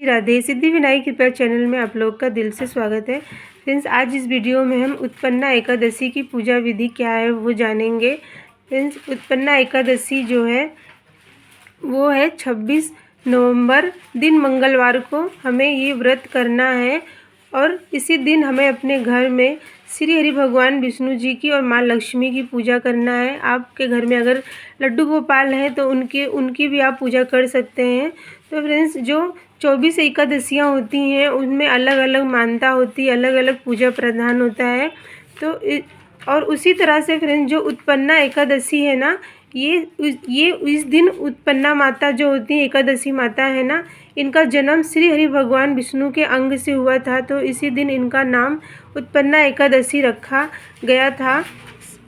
राधे सिद्धि विनायक कृपा चैनल में आप लोग का दिल से स्वागत है। फ्रेंड्स, आज इस वीडियो में हम उत्पन्ना एकादशी की पूजा विधि क्या है वो जानेंगे। फ्रेंड्स, उत्पन्ना एकादशी जो है वो है 26 नवंबर दिन मंगलवार को हमें ये व्रत करना है और इसी दिन हमें अपने घर में श्री हरि भगवान विष्णु जी की और माँ लक्ष्मी की पूजा करना है। आपके घर में अगर लड्डू गोपाल हैं तो उनकी भी आप पूजा कर सकते हैं। तो फ्रेंड्स, जो 24 एकादशियाँ होती हैं उनमें अलग अलग मान्यता होती है, अलग अलग पूजा प्रधान होता है। तो और उसी तरह से फ्रेंड्स, जो उत्पन्ना एकादशी है ना, ये इस दिन उत्पन्ना माता जो होती है, एकादशी माता है ना, इनका जन्म श्री हरि भगवान विष्णु के अंग से हुआ था। तो इसी दिन इनका नाम उत्पन्ना एकादशी रखा गया था।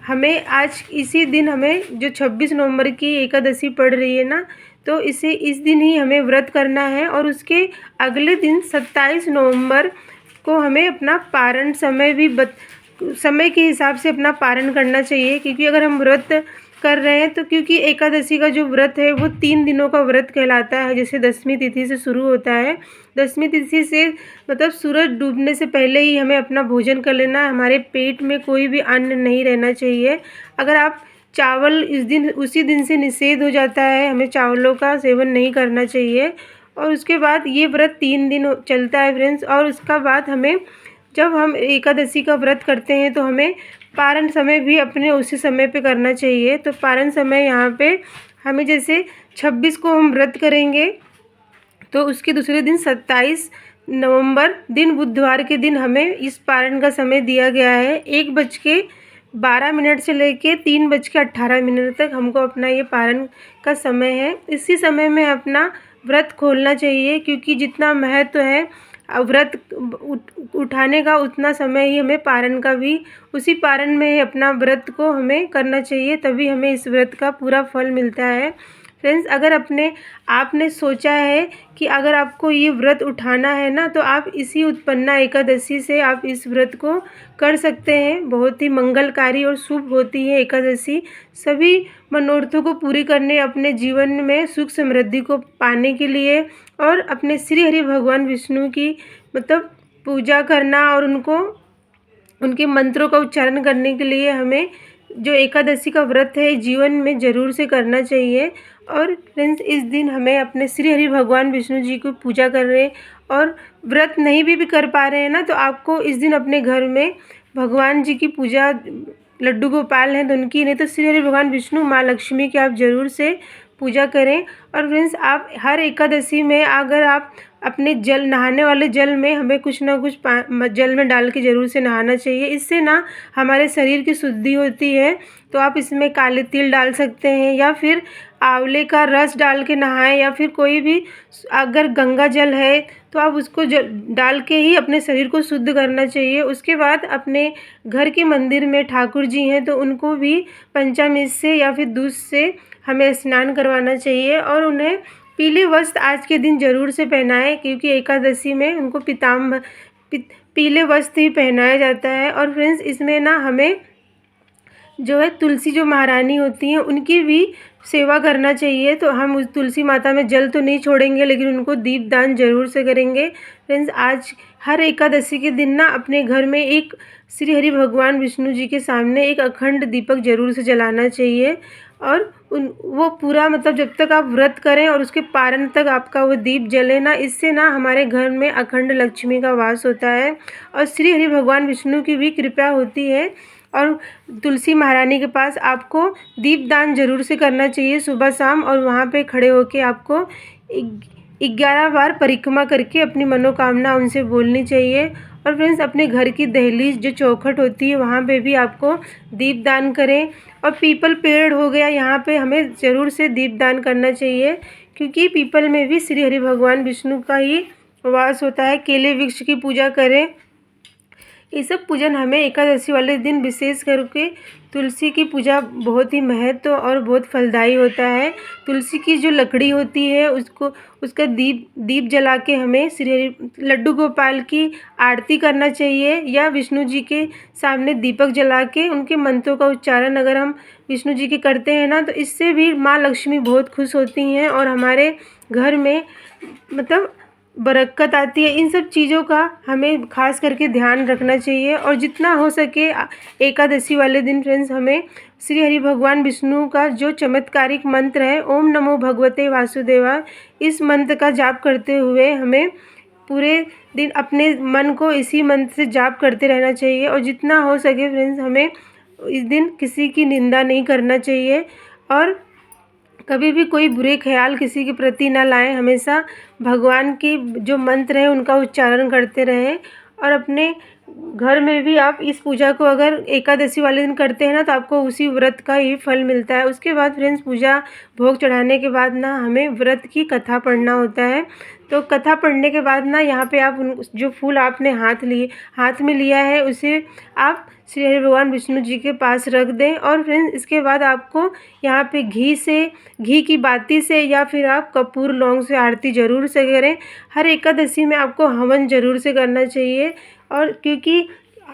हमें आज इसी दिन हमें जो 26 नवंबर की एकादशी पड़ रही है ना, तो इस दिन ही हमें व्रत करना है और उसके अगले दिन 27 नवंबर को हमें अपना पारण समय भी समय के हिसाब से अपना पारण करना चाहिए। क्योंकि अगर हम व्रत कर रहे हैं तो क्योंकि एकादशी का जो व्रत है वो 3 दिनों का व्रत कहलाता है। जैसे दशमी तिथि से शुरू होता है, दशमी तिथि से मतलब सूरज डूबने से पहले ही हमें अपना भोजन कर लेना है। हमारे पेट में कोई भी अन्न नहीं रहना चाहिए। अगर आप चावल उसी दिन से निषेध हो जाता है, हमें चावलों का सेवन नहीं करना चाहिए। और उसके बाद ये व्रत 3 दिन चलता है फ्रेंड्स। और उसका बाद हमें, जब हम एकादशी का व्रत करते हैं तो हमें पारण समय भी अपने उसी समय पे करना चाहिए। तो पारण समय यहाँ पे हमें, जैसे 26 को हम व्रत करेंगे तो उसके दूसरे दिन 27 नवंबर दिन बुधवार के दिन हमें इस पारण का समय दिया गया है। 1:12 से लेके 3:18 तक हमको अपना ये पारण का समय है। इसी समय में अपना व्रत खोलना चाहिए, क्योंकि जितना महत्व है व्रत उठाने का उतना समय ही हमें पारण का भी, उसी पारण में ही अपना व्रत को हमें करना चाहिए, तभी हमें इस व्रत का पूरा फल मिलता है। फ्रेंड्स, अगर आपने सोचा है कि अगर आपको ये व्रत उठाना है ना, तो आप इसी उत्पन्ना एकादशी से आप इस व्रत को कर सकते हैं। बहुत ही मंगलकारी और शुभ होती है एकादशी। सभी मनोरथों को पूरी करने, अपने जीवन में सुख समृद्धि को पाने के लिए और अपने श्री हरि भगवान विष्णु की मतलब पूजा करना और उनके मंत्रों का उच्चारण करने के लिए हमें जो एकादशी का व्रत है जीवन में ज़रूर से करना चाहिए। और फ्रेंड्स, इस दिन हमें अपने श्री हरि भगवान विष्णु जी को पूजा कर रहे हैं और व्रत नहीं भी कर पा रहे हैं ना, तो आपको इस दिन अपने घर में भगवान जी की पूजा, लड्डू गोपाल हैं तो उनकी, नहीं तो श्री हरि भगवान विष्णु माँ लक्ष्मी की आप ज़रूर से पूजा करें। और फ्रेंड्स, आप हर एकादशी में अगर आप अपने नहाने वाले जल में हमें कुछ ना कुछ जल में डाल के ज़रूर से नहाना चाहिए। इससे ना हमारे शरीर की शुद्धि होती है। तो आप इसमें काले तिल डाल सकते हैं या फिर आंवले का रस डाल के नहाएं, या फिर कोई भी, अगर गंगा जल है तो आप उसको डाल के ही अपने शरीर को शुद्ध करना चाहिए। उसके बाद अपने घर के मंदिर में ठाकुर जी हैं तो उनको भी पंचामृत से या फिर दूध से हमें स्नान करवाना चाहिए और उन्हें पीले वस्त्र आज के दिन ज़रूर से पहनाएं, क्योंकि एकादशी में उनको पीले वस्त्र ही पहनाया जाता है। और फ्रेंड्स, इसमें ना हमें जो है तुलसी जो महारानी होती हैं उनकी भी सेवा करना चाहिए। तो हम उस तुलसी माता में जल तो नहीं छोड़ेंगे, लेकिन उनको दीपदान ज़रूर से करेंगे। फ्रेंड्स, आज हर एकादशी के दिन ना अपने घर में एक श्री हरि भगवान विष्णु जी के सामने एक अखंड दीपक ज़रूर से जलाना चाहिए। और वो पूरा मतलब जब तक आप व्रत करें और उसके पारण तक आपका वो दीप जले ना, इससे ना हमारे घर में अखंड लक्ष्मी का वास होता है और श्री हरि भगवान विष्णु की भी कृपा होती है। और तुलसी महारानी के पास आपको दीपदान ज़रूर से करना चाहिए सुबह शाम, और वहाँ पे खड़े होके आपको 11 बार परिक्रमा करके अपनी मनोकामना उनसे बोलनी चाहिए। और फ्रेंड्स, अपने घर की दहलीज जो चौखट होती है वहाँ पे भी आपको दीपदान करें। और पीपल पेड़ हो गया, यहाँ पे हमें ज़रूर से दीपदान करना चाहिए, क्योंकि पीपल में भी श्री हरि भगवान विष्णु का ही वास होता है। केले वृक्ष की पूजा करें। ये सब पूजन हमें एकादशी वाले दिन विशेष करके तुलसी की पूजा बहुत ही महत्व और बहुत फलदायी होता है। तुलसी की जो लकड़ी होती है उसका दीप जला के हमें श्री लड्डू गोपाल की आरती करना चाहिए, या विष्णु जी के सामने दीपक जला के उनके मंत्रों का उच्चारण अगर हम विष्णु जी के करते हैं ना, तो इससे भी माँ लक्ष्मी बहुत खुश होती हैं और हमारे घर में मतलब बरक़्क़त आती है। इन सब चीज़ों का हमें ख़ास करके ध्यान रखना चाहिए। और जितना हो सके एकादशी वाले दिन फ्रेंड्स हमें श्री हरि भगवान विष्णु का जो चमत्कारिक मंत्र है ओम नमो भगवते वासुदेवाय, इस मंत्र का जाप करते हुए हमें पूरे दिन अपने मन को इसी मंत्र से जाप करते रहना चाहिए। और जितना हो सके फ्रेंड्स हमें इस दिन किसी की निंदा नहीं करना चाहिए और कभी भी कोई बुरे ख्याल किसी के प्रति ना लाएं। हमेशा भगवान की जो मंत्र है उनका उच्चारण करते रहें। और अपने घर में भी आप इस पूजा को अगर एकादशी वाले दिन करते हैं ना तो आपको उसी व्रत का ही फल मिलता है। उसके बाद फ्रेंड्स पूजा भोग चढ़ाने के बाद ना हमें व्रत की कथा पढ़ना होता है। तो कथा पढ़ने के बाद ना यहाँ पे आप जो फूल आपने हाथ में लिया है उसे आप श्री हरि भगवान विष्णु जी के पास रख दें। और फ्रेंड्स इसके बाद आपको यहाँ पे घी की बाती से या फिर आप कपूर लौंग से आरती ज़रूर से करें। हर एकादशी में आपको हवन ज़रूर से करना चाहिए। और क्योंकि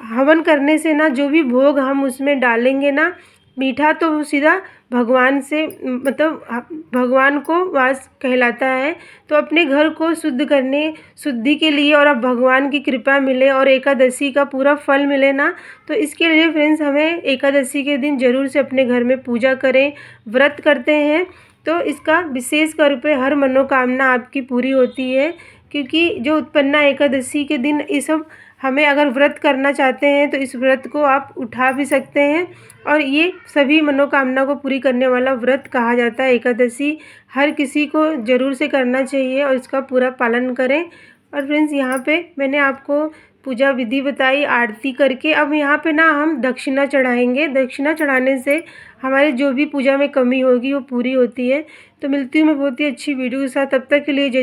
हवन करने से ना जो भी भोग हम उसमें डालेंगे ना मीठा, तो वो सीधा भगवान से मतलब भगवान को वास कहलाता है। तो अपने घर को शुद्धि के लिए और अब भगवान की कृपा मिले और एकादशी का पूरा फल मिले ना, तो इसके लिए फ्रेंड्स हमें एकादशी के दिन ज़रूर से अपने घर में पूजा करें। व्रत करते हैं तो इसका विशेष कर पे हर मनोकामना आपकी पूरी होती है। क्योंकि जो उत्पन्ना एकादशी के दिन ये सब हमें अगर व्रत करना चाहते हैं तो इस व्रत को आप उठा भी सकते हैं। और ये सभी मनोकामना को पूरी करने वाला व्रत कहा जाता है एकादशी। हर किसी को ज़रूर से करना चाहिए और इसका पूरा पालन करें। और फ्रेंड्स यहाँ पे मैंने आपको पूजा विधि बताई आरती करके। अब यहाँ पे ना हम दक्षिणा चढ़ाएंगे। दक्षिणा चढ़ाने से हमारे जो भी पूजा में कमी होगी वो पूरी होती है। तो मिलती हूँ मैं बहुत ही अच्छी वीडियो के साथ, तब तक के लिए जय